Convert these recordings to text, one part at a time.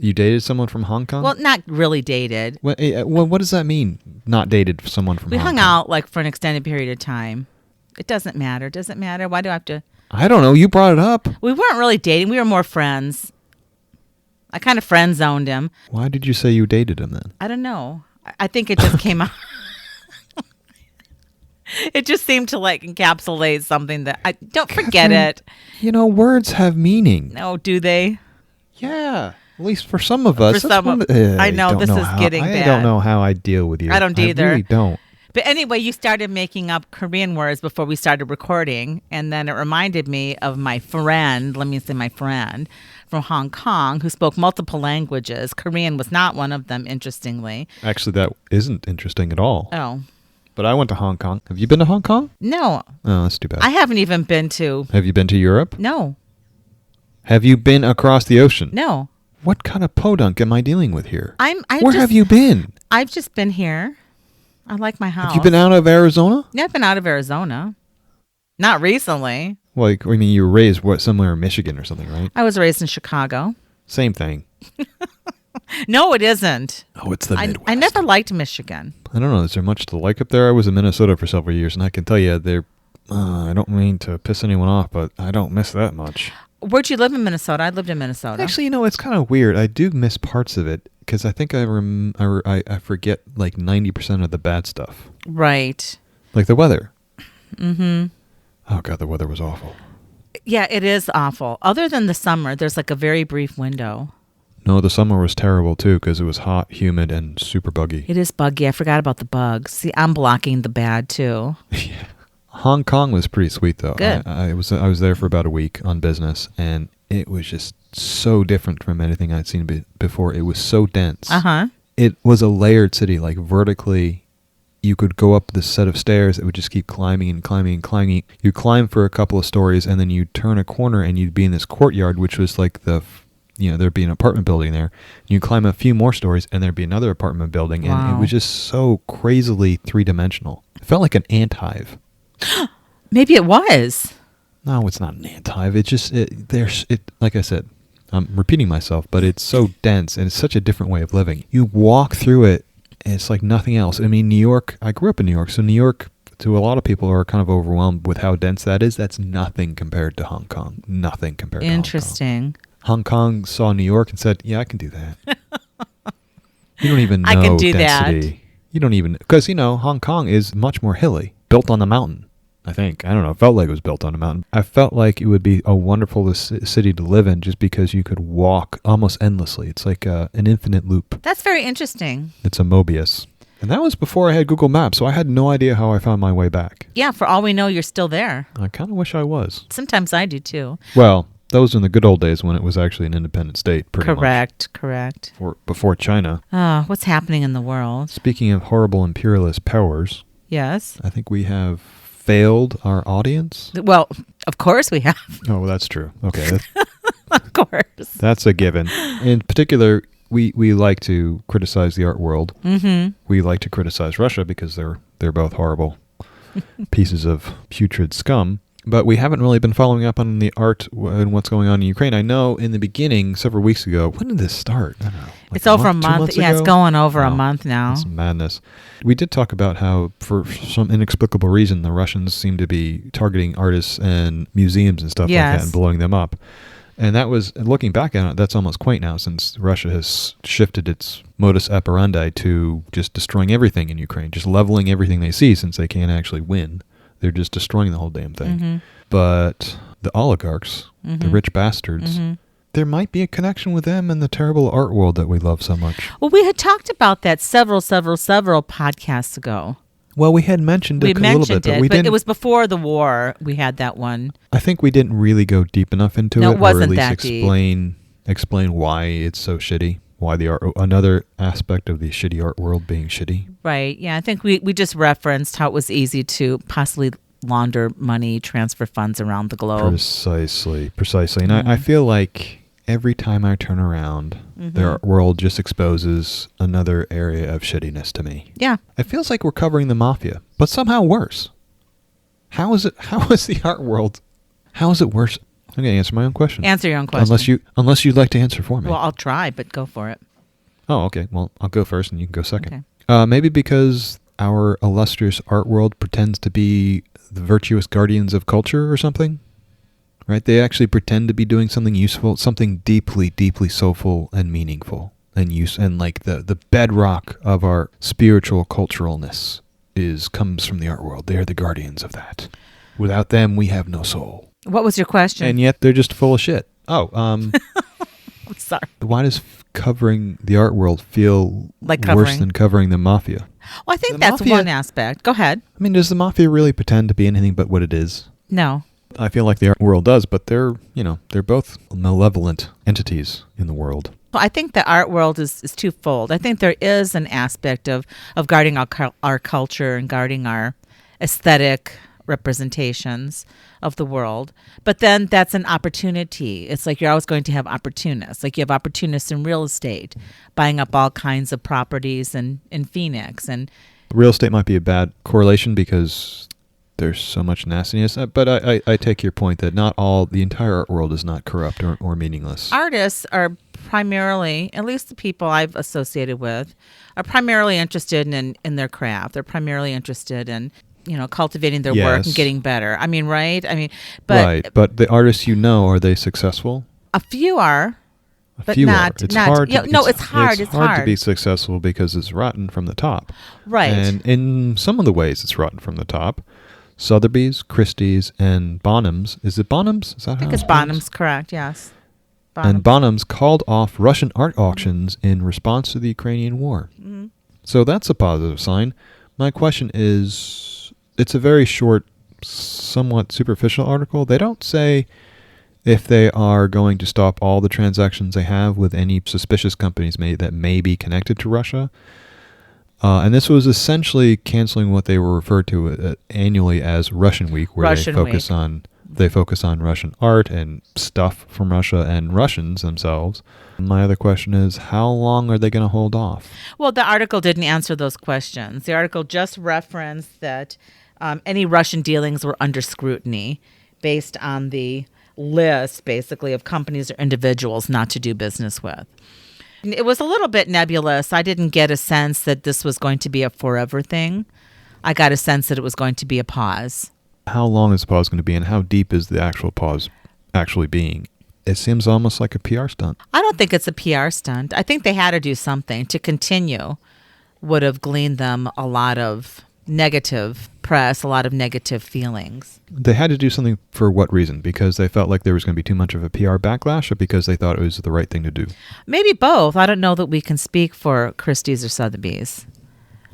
You dated someone from Hong Kong? Well, not really dated. What does that mean? Not dated someone from Hong Kong? We hung out like for an extended period of time. It doesn't matter. Does it matter? Why do I have to? I don't know. You brought it up. We weren't really dating. We were more friends. I kind of friend zoned him. Why did you say you dated him then? I don't know. I think it just came out. It just seemed to like encapsulate something that I don't forget it. You know, words have meaning. No, do they? Yeah. At least for some of us. For some, I know this is getting bad. I don't know how I deal with you. I don't either. I really don't. But anyway, you started making up Korean words before we started recording, and then it reminded me of my friend, let me say my friend, from Hong Kong who spoke multiple languages. Korean was not one of them, interestingly. Actually, that isn't interesting at all. Oh. But I went to Hong Kong. Have you been to Hong Kong? No. Oh, that's too bad. I haven't even been to... Have you been to Europe? No. Have you been across the ocean? No. What kind of podunk am I dealing with here? Where have you been? I've just been here. I like my house. Have you been out of Arizona? Yeah, I've been out of Arizona. Not recently. Like, I mean, you were raised, somewhere in Michigan or something, right? I was raised in Chicago. Same thing. No, it isn't. Oh, it's the Midwest. I never liked Michigan. I don't know. Is there much to like up there? I was in Minnesota for several years, and I can tell you, I don't mean to piss anyone off, but I don't miss that much. Where'd you live in Minnesota? I lived in Minnesota. Actually, it's kind of weird. I do miss parts of it, because I think I forget like 90% of the bad stuff. Right. Like the weather. Mm-hmm. Oh, God, the weather was awful. Yeah, it is awful. Other than the summer, there's like a very brief window. No, the summer was terrible, too, because it was hot, humid, and super buggy. It is buggy. I forgot about the bugs. See, I'm blocking the bad, too. Yeah. Hong Kong was pretty sweet, though. Good. I was there for about a week on business, and it was just so different from anything I'd seen before. It was so dense. Uh-huh. It was a layered city, like vertically. You could go up this set of stairs. It would just keep climbing and climbing and climbing. You climb for a couple of stories, and then you turn a corner, and you'd be in this courtyard, which was like there'd be an apartment building there. You climb a few more stories, and there'd be another apartment building, and Wow. it was just so crazily three-dimensional. It felt like an ant hive. Maybe it was. No, it's not an ant hive. It's just, like I said, I'm repeating myself, but it's so dense, and it's such a different way of living. You walk through it, and it's like nothing else. I mean, New York, I grew up in New York, so New York, to a lot of people, are kind of overwhelmed with how dense that is. That's nothing compared to Hong Kong. Nothing compared to Hong Kong. Interesting. Hong Kong saw New York and said, yeah, I can do that. You don't even know I can do density. that. You don't even, because, Hong Kong is much more hilly, built on the mountain. I think. I don't know. It felt like it was built on a mountain. I felt like it would be a wonderful city to live in just because you could walk almost endlessly. It's like an infinite loop. That's very interesting. It's a Mobius. And that was before I had Google Maps, so I had no idea how I found my way back. Yeah, for all we know, you're still there. I kind of wish I was. Sometimes I do, too. Well, those were in the good old days when it was actually an independent state, pretty much. Correct. Before China. What's happening in the world? Speaking of horrible imperialist powers, Yes. I think we have failed our audience. Well, of course we have. Oh, that's true. Okay. Of course. That's a given. In particular, we like to criticize the art world. Mm-hmm. We like to criticize Russia because they're both horrible pieces of putrid scum. But we haven't really been following up on the art and what's going on in Ukraine. I know in the beginning, several weeks ago, when did this start? I don't know. Like It's over a 2 month. months Yeah, it's ago? going over a Wow. month now. It's madness. We did talk about how, for some inexplicable reason, the Russians seem to be targeting artists and museums and stuff like that and blowing them up. And that was, looking back at it, that's almost quaint now since Russia has shifted its modus operandi to just destroying everything in Ukraine, just leveling everything they see since they can't actually win. They're just destroying the whole damn thing. Mm-hmm. But the oligarchs, the rich bastards, there might be a connection with them and the terrible art world that we love so much. Well, we had talked about that several podcasts ago. Well, we had mentioned it a little bit, but we didn't. It was before the war. We had that one. I think we didn't really go deep enough into No, it, it wasn't or at least that deep. explain why it's so shitty, why the art, another aspect of the shitty art world being shitty. Right. Yeah, I think we just referenced how it was easy to possibly launder money, transfer funds around the globe. Precisely. And I feel like every time I turn around, their art world just exposes another area of shittiness to me. Yeah. It feels like we're covering the mafia, but somehow worse. How is the art world? How is it worse? I'm going to answer my own question. Answer your own question. Unless you'd like to answer for me. Well, I'll try, but go for it. Oh, okay. Well, I'll go first and you can go second. Okay. Maybe because our illustrious art world pretends to be the virtuous guardians of culture or something, right? They actually pretend to be doing something useful, something deeply, deeply soulful and meaningful and like the bedrock of our spiritual culturalness comes from the art world. They are the guardians of that. Without them, we have no soul. What was your question? And yet they're just full of shit. Oh, I'm sorry. Why does covering the art world feel like worse than covering the mafia? Well, I think that's one aspect. Go ahead. I mean, does the mafia really pretend to be anything but what it is? No. I feel like the art world does, but they're both malevolent entities in the world. Well, I think the art world is twofold. I think there is an aspect of guarding our culture and guarding our aesthetic representations of the world. But then that's an opportunity. It's like you're always going to have opportunists. Like you have opportunists in real estate, buying up all kinds of properties in Phoenix. And real estate might be a bad correlation because there's so much nastiness. But I take your point that the entire art world is not corrupt or meaningless. Artists are primarily, at least the people I've associated with, are primarily interested in their craft. They're primarily interested in cultivating their work and getting better. I mean, right? I mean, but the artists are they successful? A few are. But not. It's hard. It's hard. It's hard to be successful because it's rotten from the top. Right. And in some of the ways, it's rotten from the top. Sotheby's, Christie's, and Bonhams. Is it Bonhams? Is that I think it's Bonhams, correct, yes. Bonhams. And Bonhams called off Russian art auctions in response to the Ukrainian war. Mm-hmm. So that's a positive sign. My question is, it's a very short, somewhat superficial article. They don't say if they are going to stop all the transactions they have with any suspicious companies that may be connected to Russia. And this was essentially canceling what they were referred to annually as Russian Week, where they focus on Russian art and stuff from Russia and Russians themselves. My other question is, how long are they going to hold off? Well, the article didn't answer those questions. The article just referenced that any Russian dealings were under scrutiny based on the list, basically, of companies or individuals not to do business with. It was a little bit nebulous. I didn't get a sense that this was going to be a forever thing. I got a sense that it was going to be a pause. How long is the pause going to be, and how deep is the actual pause actually being? It seems almost like a PR stunt. I don't think it's a PR stunt. I think they had to do something. To continue would have gleaned them a lot of negative press, a lot of negative feelings. They had to do something for what reason? Because they felt like there was going to be too much of a PR backlash, or because they thought it was the right thing to do? Maybe both. I don't know that we can speak for Christie's or Sotheby's.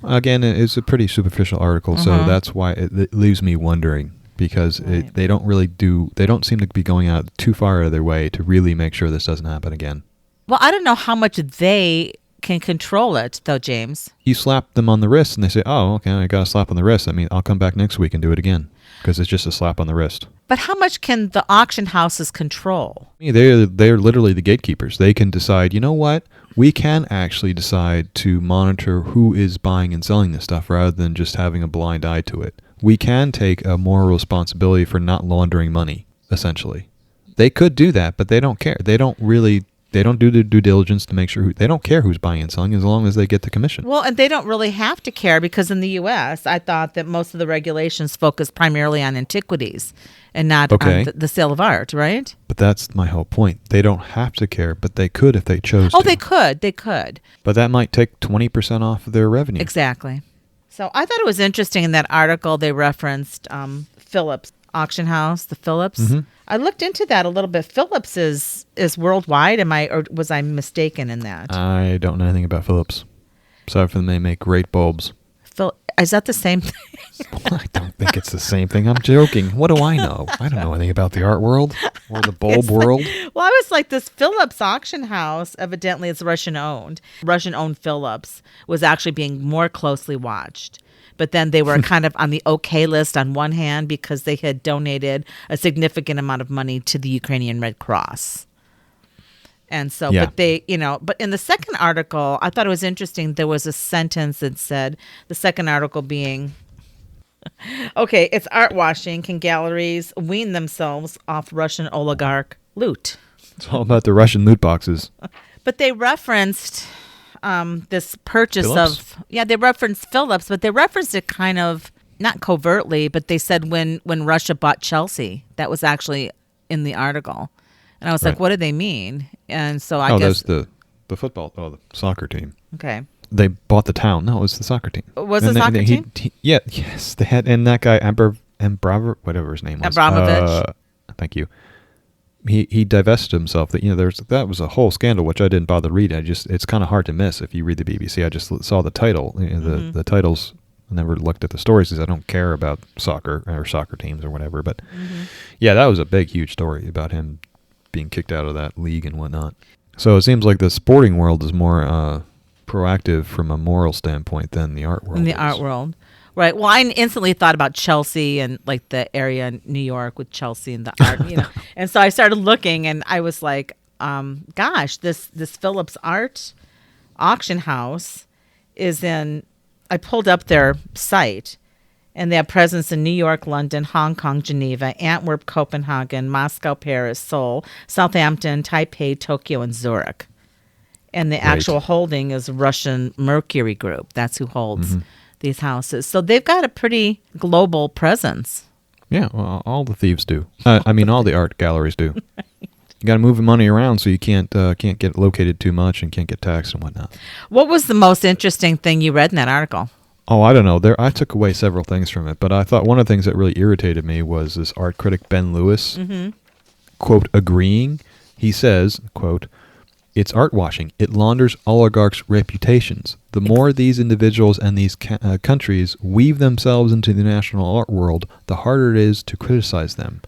Again, it's a pretty superficial article, so that's why it leaves me wondering, because they don't seem to be going out too far out of their way to really make sure this doesn't happen again. Well, I don't know how much they can control it, though, James. You slap them on the wrist and they say, oh, okay, I got a slap on the wrist. I mean, I'll come back next week and do it again, because it's just a slap on the wrist. But how much can the auction houses control? They're literally the gatekeepers. They can decide, you know what? We can actually decide to monitor who is buying and selling this stuff rather than just having a blind eye to it. We can take a moral responsibility for not laundering money, essentially. They could do that, but they don't care. They don't do the due diligence to make sure they don't care who's buying and selling as long as they get the commission. Well, and they don't really have to care, because in the U.S., I thought that most of the regulations focus primarily on antiquities and not on the sale of art, right? But that's my whole point. They don't have to care, but they could if they chose to. Oh, they could. But that might take 20% off of their revenue. Exactly. So I thought it was interesting in that article they referenced Phillips auction house, the Phillips. Mm-hmm. I looked into that a little bit. Phillips is worldwide. Was I mistaken in that? I don't know anything about Phillips. Aside from they make great bulbs. Is that the same thing? I don't think it's the same thing. I'm joking. What do I know? I don't know anything about the art world or the bulb world. Well, I was like, this Phillips auction house, evidently it's Russian-owned. Russian-owned Phillips was actually being more closely watched. But then they were kind of on the okay list on one hand because they had donated a significant amount of money to the Ukrainian Red Cross. And so, but in the second article, I thought it was interesting. There was a sentence that said, the second article being Okay, it's art washing. Can galleries wean themselves off Russian oligarch loot? It's all about the Russian loot boxes. But they referenced this purchase Phillips? they referenced Phillips, but they referenced it kind of not covertly, but they said when Russia bought Chelsea. That was actually in the article. And I was like, what do they mean? And so I guess... that's the football, the soccer team. Okay. They bought the town. No, it was the soccer team. Was it the soccer team? Yes. They had, and that guy, Abramovich, whatever his name was. Abramovich. Thank you. He divested himself. That was a whole scandal, which I didn't bother reading. It's kind of hard to miss if you read the BBC. I just saw the title. The titles. I never looked at the stories because I don't care about soccer or soccer teams or whatever. But yeah, that was a big, huge story about him being kicked out of that league and whatnot. So it seems like the sporting world is more proactive from a moral standpoint than the art world. In the art world. Right. Well, I instantly thought about Chelsea and like the area in New York with Chelsea and the art, And so I started looking and I was like, gosh, this Phillips Art auction house is I pulled up their site and they have presence in New York, London, Hong Kong, Geneva, Antwerp, Copenhagen, Moscow, Paris, Seoul, Southampton, Taipei, Tokyo, and Zurich. And the actual holding is Russian Mercury Group. That's who holds these houses. So they've got a pretty global presence. Yeah, well, all the thieves do. All the art galleries do. You got to move the money around so you can't get located too much and can't get taxed and whatnot. What was the most interesting thing you read in that article? Oh, I don't know. I took away several things from it, but I thought one of the things that really irritated me was this art critic Ben Lewis, quote, agreeing. He says, quote, "It's art washing. It launders oligarchs' reputations. The more these individuals and these countries weave themselves into the national art world, the harder it is to criticize them."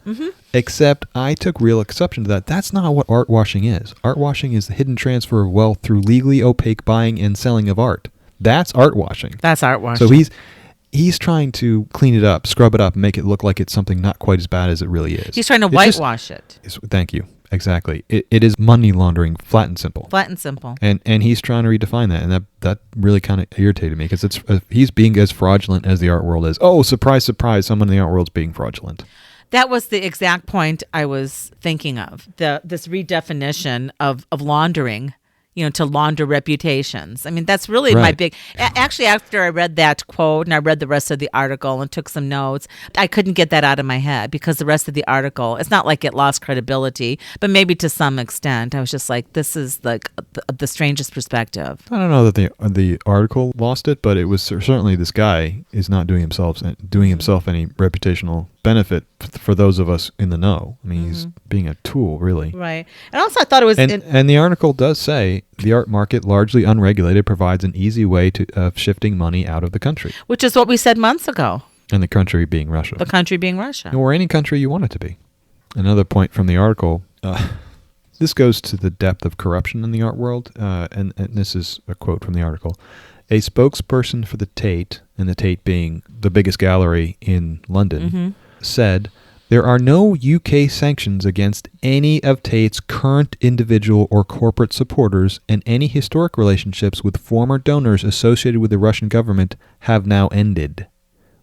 Except I took real exception to that. That's not what art washing is. Art washing is the hidden transfer of wealth through legally opaque buying and selling of art. That's art washing. That's art washing. So he's trying to clean it up, scrub it up, and make it look like it's something not quite as bad as it really is. He's trying to whitewash it. Thank you. Exactly. It is money laundering, flat and simple. Flat and simple. And he's trying to redefine that, and that really kind of irritated me because he's being as fraudulent as the art world is. Oh, surprise, surprise! Someone in the art world's being fraudulent. That was the exact point I was thinking of. This redefinition of laundering. To launder reputations. I mean, that's really my big... Actually, after I read that quote and I read the rest of the article and took some notes, I couldn't get that out of my head because the rest of the article, it's not like it lost credibility, but maybe to some extent, I was just like, this is like the strangest perspective. I don't know that the article lost it, but it was certainly this guy is not doing himself any reputational benefit for those of us in the know. I mean, he's being a tool, really. Right. And also I thought it was... And the article does say the art market, largely unregulated, provides an easy way of shifting money out of the country. Which is what we said months ago. And the country being Russia. The country being Russia. Or any country you want it to be. Another point from the article, this goes to the depth of corruption in the art world, and this is a quote from the article. A spokesperson for the Tate, and the Tate being the biggest gallery in London, said, "There are no UK sanctions against any of Tate's current individual or corporate supporters, and any historic relationships with former donors associated with the Russian government have now ended."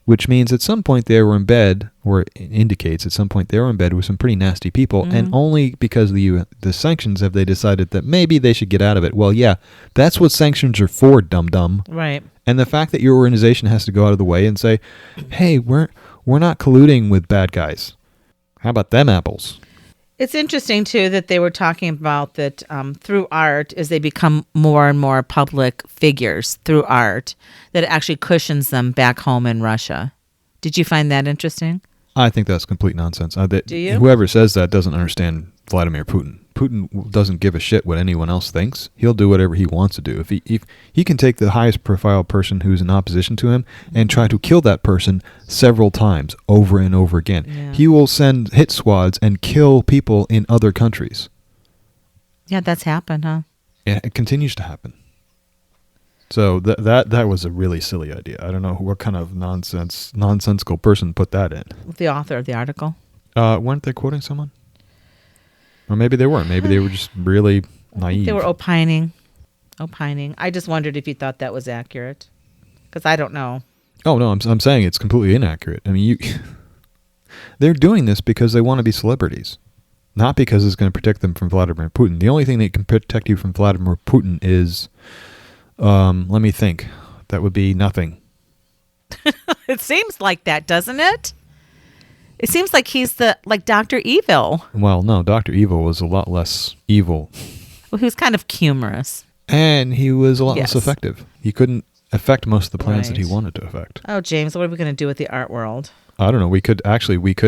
Which means at some point they were in bed, or it indicates at some point they were in bed with some pretty nasty people, and only because of the sanctions have they decided that maybe they should get out of it. Well, yeah, that's what sanctions are for, dum-dum. Right. And the fact that your organization has to go out of the way and say, hey, we're not colluding with bad guys. How about them apples? It's interesting, too, that they were talking about that through art, as they become more and more public figures through art, that it actually cushions them back home in Russia. Did you find that interesting? I think that's complete nonsense. Do you? Whoever says that doesn't understand Vladimir Putin. Putin doesn't give a shit what anyone else thinks. He'll do whatever he wants to do. If he can take the highest profile person who's in opposition to him and try to kill that person several times over and over again. Yeah. He will send hit squads and kill people in other countries. Yeah, that's happened, huh? Yeah, it continues to happen. So that was a really silly idea. I don't know what kind of nonsensical person put that in. The author of the article. Weren't they quoting someone? Or maybe they weren't. Maybe they were just really naive. They were opining. I just wondered if you thought that was accurate. Because I don't know. Oh, no, I'm saying it's completely inaccurate. I mean, they're doing this because they want to be celebrities, not because it's going to protect them from Vladimir Putin. The only thing that can protect you from Vladimir Putin is, let me think, that would be nothing. It seems like that, doesn't it? It seems like he's like Dr. Evil. Well, no, Dr. Evil was a lot less evil. Well, he was kind of humorous. And he was a lot less effective. He couldn't affect most of the plans that he Right. wanted to affect. Oh, James, what are we going to do with the art world? I don't know. We could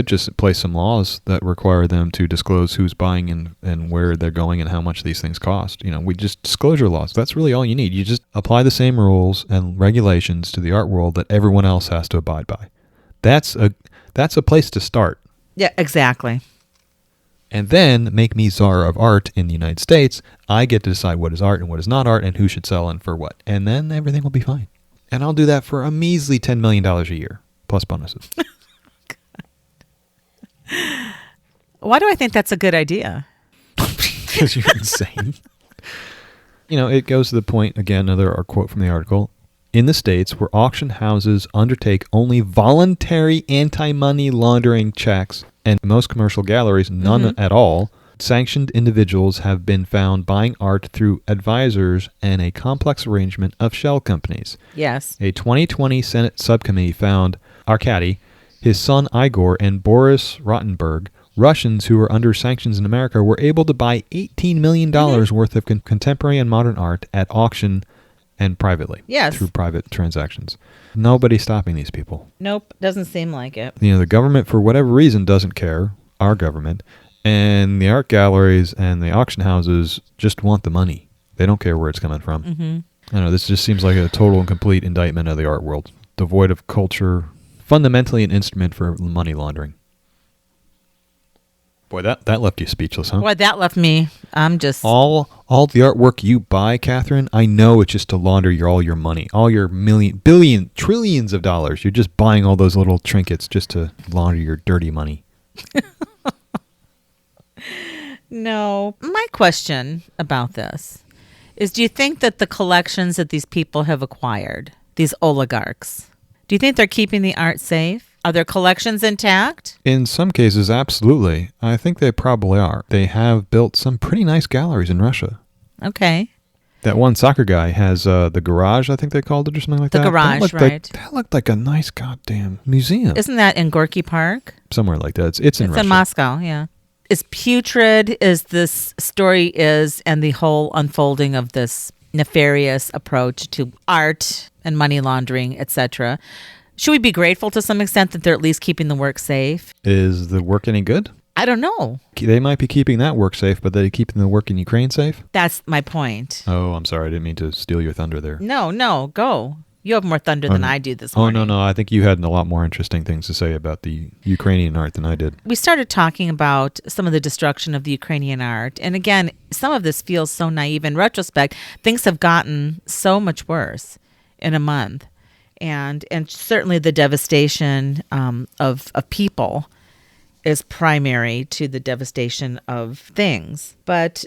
just place some laws that require them to disclose who's buying and where they're going and how much these things cost. We just disclosure laws. That's really all you need. You just apply the same rules and regulations to the art world that everyone else has to abide by. That's a place to start. Yeah, exactly. And then make me czar of art in the United States. I get to decide what is art and what is not art and who should sell and for what. And then everything will be fine. And I'll do that for a measly $10 million a year, plus bonuses. Why do I think that's a good idea? Because you're insane. It goes to the point, again, another quote from the article. In the States, where auction houses undertake only voluntary anti-money laundering checks, and most commercial galleries, none at all, sanctioned individuals have been found buying art through advisors and a complex arrangement of shell companies. Yes. A 2020 Senate subcommittee found Arkady, his son Igor, and Boris Rottenberg, Russians who were under sanctions in America, were able to buy $18 million worth of contemporary and modern art at auction and privately. Yes. Through private transactions. Nobody's stopping these people. Nope, doesn't seem like it. The government, for whatever reason, doesn't care, our government, and the art galleries and the auction houses just want the money. They don't care where it's coming from. Mm-hmm. I don't know, this just seems like a total and complete indictment of the art world, devoid of culture, fundamentally an instrument for money laundering. Boy, that left you speechless, huh? Boy, that left me. I'm just... All the artwork you buy, Catherine, I know it's just to launder all your money, all your billion, trillions of dollars. You're just buying all those little trinkets just to launder your dirty money. No. My question about this is, do you think that the collections that these people have acquired, these oligarchs, do you think they're keeping the art safe? Are their collections intact? In some cases, absolutely. I think they probably are. They have built some pretty nice galleries in Russia. Okay. That one soccer guy has the garage, I think they called it, or something like that. The garage, right. That looked like a nice goddamn museum. Isn't that in Gorky Park? Somewhere like that. It's in Russia. It's in Moscow, yeah. As putrid as this story is and the whole unfolding of this nefarious approach to art and money laundering, etc., should we be grateful to some extent that they're at least keeping the work safe? Is the work any good? I don't know. They might be keeping that work safe, but they're keeping the work in Ukraine safe? That's my point. Oh, I'm sorry. I didn't mean to steal your thunder there. No, go. You have more thunder than I do this morning. Oh, no. I think you had a lot more interesting things to say about the Ukrainian art than I did. We started talking about some of the destruction of the Ukrainian art. And again, some of this feels so naive. In retrospect, things have gotten so much worse in a month. And certainly the devastation of people is primary to the devastation of things. But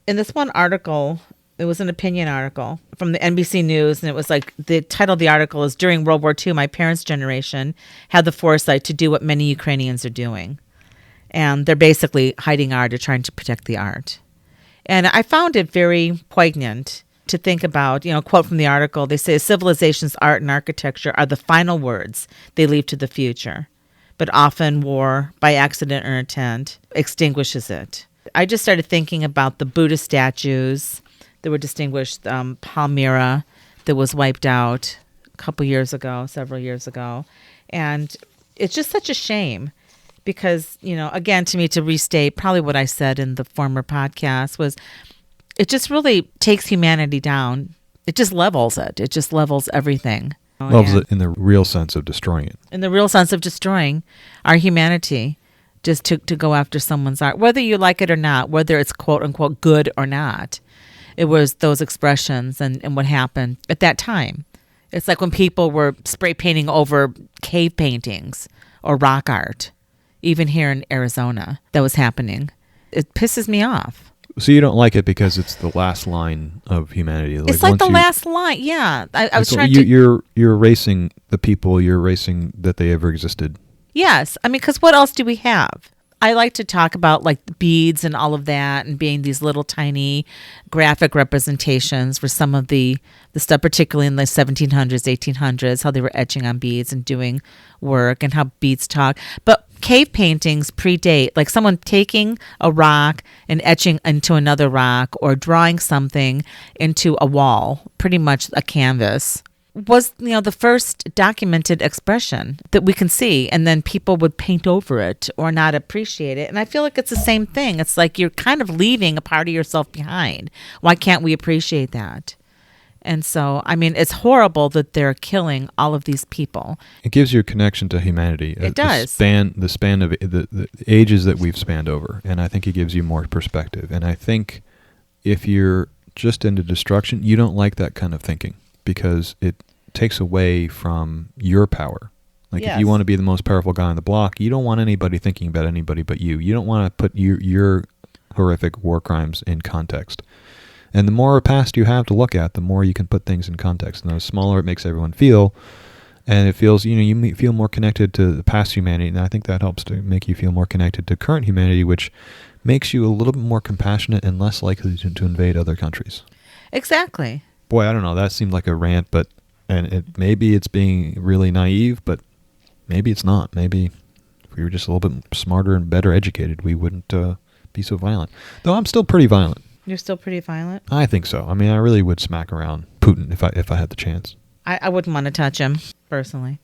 in this one article, it was an opinion article from the NBC News, and it was like, the title of the article is, "During World War II, my parents' generation had the foresight to do what many Ukrainians are doing." And they're basically hiding art or trying to protect the art. And I found it very poignant to think about, quote from the article, they say, "Civilization's art and architecture are the final words they leave to the future. But often war, by accident or intent, extinguishes it." I just started thinking about the Buddhist statues that were distinguished, Palmyra that was wiped out several years ago. And it's just such a shame because, again, to me, to restate probably what I said in the former podcast was, it just really takes humanity down. It just levels it. It just levels everything. Levels it in the real sense of destroying it. In the real sense of destroying our humanity, just to go after someone's art, whether you like it or not, whether it's quote unquote good or not. It was those expressions and what happened at that time. It's like when people were spray painting over cave paintings or rock art, even here in Arizona, that was happening. It pisses me off. So you don't like it because it's the last line of humanity. It's like the last line. Yeah. I was trying to... You're erasing the people. You're erasing that they ever existed. Yes. I mean, because what else do we have? I like to talk about like the beads and all of that and being these little tiny graphic representations for some of the stuff, particularly in the 1700s, 1800s, how they were etching on beads and doing work and how beads talk. But cave paintings predate, like someone taking a rock and etching into another rock or drawing something into a wall, pretty much a canvas, was the first documented expression that we can see, and then people would paint over it or not appreciate it. And I feel like it's the same thing. It's like you're kind of leaving a part of yourself behind. Why can't we appreciate that? And so, I mean, it's horrible that they're killing all of these people. It gives you a connection to humanity. It does. The span of the ages that we've spanned over, and I think it gives you more perspective. And I think if you're just into destruction, you don't like that kind of thinking, because it takes away from your power. Like, yes. If you want to be the most powerful guy on the block, you don't want anybody thinking about anybody but you. You don't want to put your horrific war crimes in context. And the more past you have to look at, the more you can put things in context. And the smaller it makes everyone feel, and it feels, you feel more connected to the past humanity. And I think that helps to make you feel more connected to current humanity, which makes you a little bit more compassionate and less likely to invade other countries. Exactly. Boy, I don't know. That seemed like a rant, maybe it's being really naive, but maybe it's not. Maybe if we were just a little bit smarter and better educated, we wouldn't be so violent. Though I'm still pretty violent. You're still pretty violent? I think so. I mean, I really would smack around Putin if I had the chance. I wouldn't want to touch him, personally.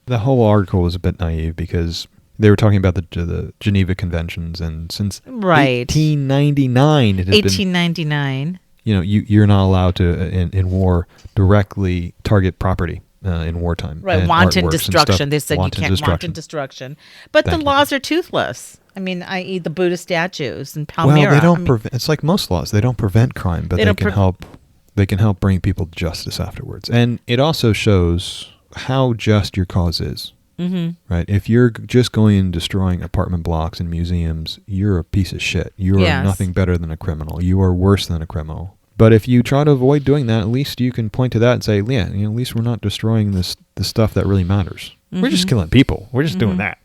The whole article was a bit naive because they were talking about the Geneva Conventions, and since 1899, it has 1899. been... you're not allowed to, in war, directly target property in wartime. Right, wanton destruction. They said you can't wanton destruction. But the laws are toothless. I mean, i.e. the Buddhist statues in Palmyra. Well, they don't prevent... It's like most laws. They don't prevent crime, but they can help. They can help bring people to justice afterwards. And it also shows how just your cause is. Mm-hmm. Right? If you're just going and destroying apartment blocks and museums, you're a piece of shit. You are nothing better than a criminal. You are worse than a criminal. But if you try to avoid doing that, at least you can point to that and say, at least we're not destroying the stuff that really matters. Mm-hmm. We're just killing people. We're just doing that.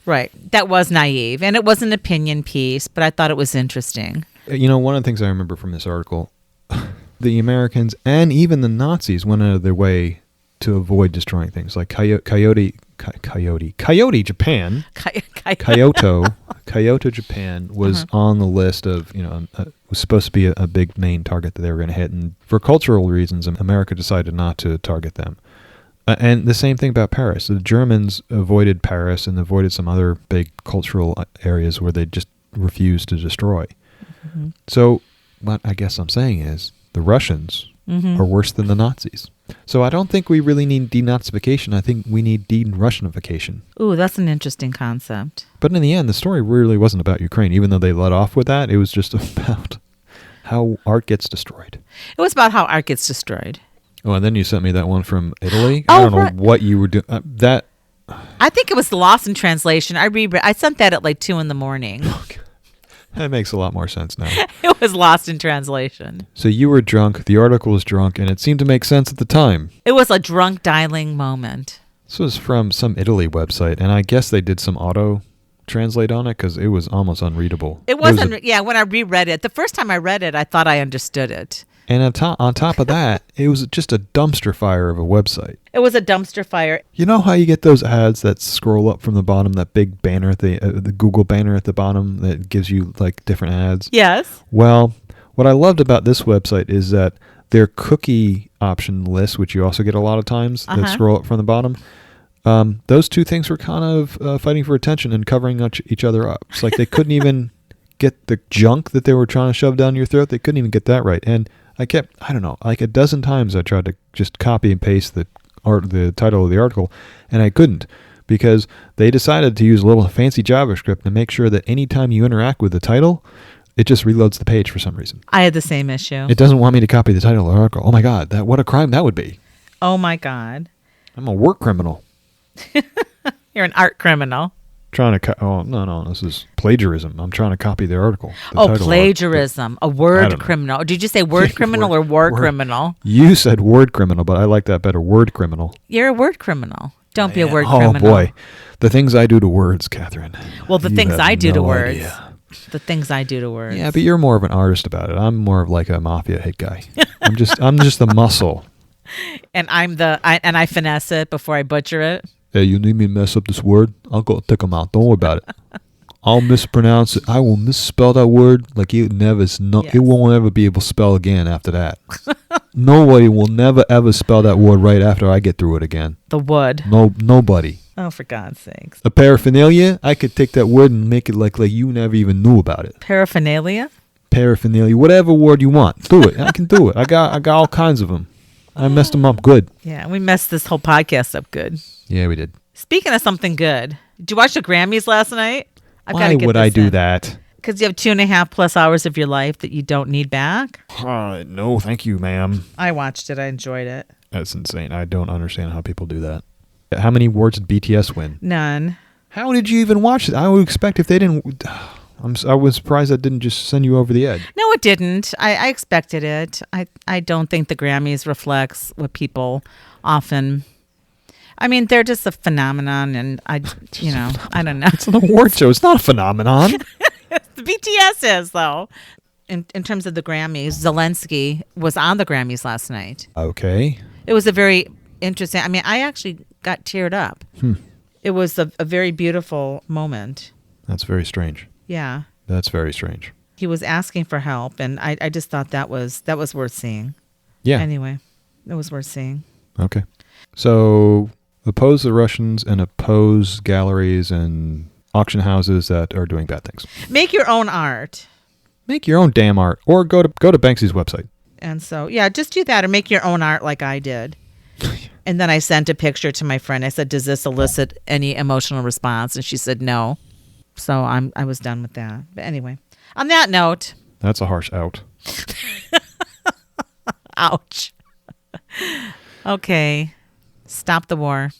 Right. That was naive. And it was an opinion piece, but I thought it was interesting. One of the things I remember from this article, the Americans and even the Nazis went out of their way to avoid destroying things. Like Kyoto, Japan. Kyoto, Japan was on the list of, was supposed to be a big main target that they were going to hit. And for cultural reasons, America decided not to target them. And the same thing about Paris. The Germans avoided Paris and avoided some other big cultural areas where they just refused to destroy. Mm-hmm. So what I guess I'm saying is the Russians are worse than the Nazis. So I don't think we really need denazification. I think we need de-Russianification. Ooh, that's an interesting concept. But in the end, the story really wasn't about Ukraine. Even though they let off with that, it was just about how art gets destroyed. It was about how art gets destroyed. Oh, and then you sent me that one from Italy. I don't know what you were doing. I think it was lost in translation. I sent that at like 2 a.m. Okay. That makes a lot more sense now. It was lost in translation. So you were drunk, the article was drunk, and it seemed to make sense at the time. It was a drunk dialing moment. This was from some Italy website, and I guess they did some auto translate on it because it was almost unreadable. It wasn't, when I reread it. The first time I read it, I thought I understood it. And on top of that, it was just a dumpster fire of a website. It was a dumpster fire. You know how you get those ads that scroll up from the bottom, that big banner, the Google banner at the bottom that gives you like different ads? Yes. Well, what I loved about this website is that their cookie option list, which you also get a lot of times, that scroll up from the bottom, those two things were kind of fighting for attention and covering each other up. It's like they couldn't even get the junk that they were trying to shove down your throat. They couldn't even get that right. And I don't know, like a dozen times I tried to just copy and paste the title of the article, and I couldn't, because they decided to use a little fancy JavaScript to make sure that anytime you interact with the title, it just reloads the page for some reason. I had the same issue. It doesn't want me to copy the title of the article. Oh my God, what a crime that would be. Oh my God. I'm a work criminal. You're an art criminal. Trying to no, this is plagiarism. I'm trying to copy the article. Plagiarism. A word criminal. Did you say word criminal or word criminal? You said word criminal, but I like that better. Word criminal. You're a word criminal. Don't be a word criminal. Oh boy, the things I do to words, Catherine. Well, the things I do to words. The things I do to words. Yeah, but you're more of an artist about it. I'm more of like a mafia hit guy. I'm just the muscle. And I finesse it before I butcher it. Hey, you need me to mess up this word? I'll go take them out. Don't worry about it. I'll mispronounce it. I will misspell that word like it won't ever be able to spell again after that. Nobody will never ever spell that word right after I get through it again. The wood. No, nobody. Oh, for God's sakes. A paraphernalia, I could take that word and make it like you never even knew about it. Paraphernalia? Paraphernalia, whatever word you want. Do it. I can do it. I got all kinds of them. I messed them up good. Yeah, we messed this whole podcast up good. Yeah, we did. Speaking of something good, did you watch the Grammys last night? Why would I do that? Because you have 2.5+ hours of your life that you don't need back. No, thank you, ma'am. I watched it. I enjoyed it. That's insane. I don't understand how people do that. How many awards did BTS win? None. How did you even watch it? I would expect if they didn't... I was surprised that didn't just send you over the edge. No, it didn't. I expected it. I don't think the Grammys reflects what people often... I mean, they're just a phenomenon, and I don't know. It's an award show. It's not a phenomenon. The BTS is, though. In terms of the Grammys, Zelensky was on the Grammys last night. Okay. It was a very interesting... I mean, I actually got teared up. It was a very beautiful moment. That's very strange. Yeah. That's very strange. He was asking for help, and I just thought that was worth seeing. Yeah. Anyway, it was worth seeing. Okay. So... oppose the Russians and oppose galleries and auction houses that are doing bad things. Make your own art. Make your own damn art, or go to Banksy's website. And so, yeah, just do that, or make your own art like I did. And then I sent a picture to my friend. I said, "Does this elicit any emotional response?" And she said, "No." So I was done with that. But anyway, on that note, that's a harsh out. Ouch. Okay. Stop the war.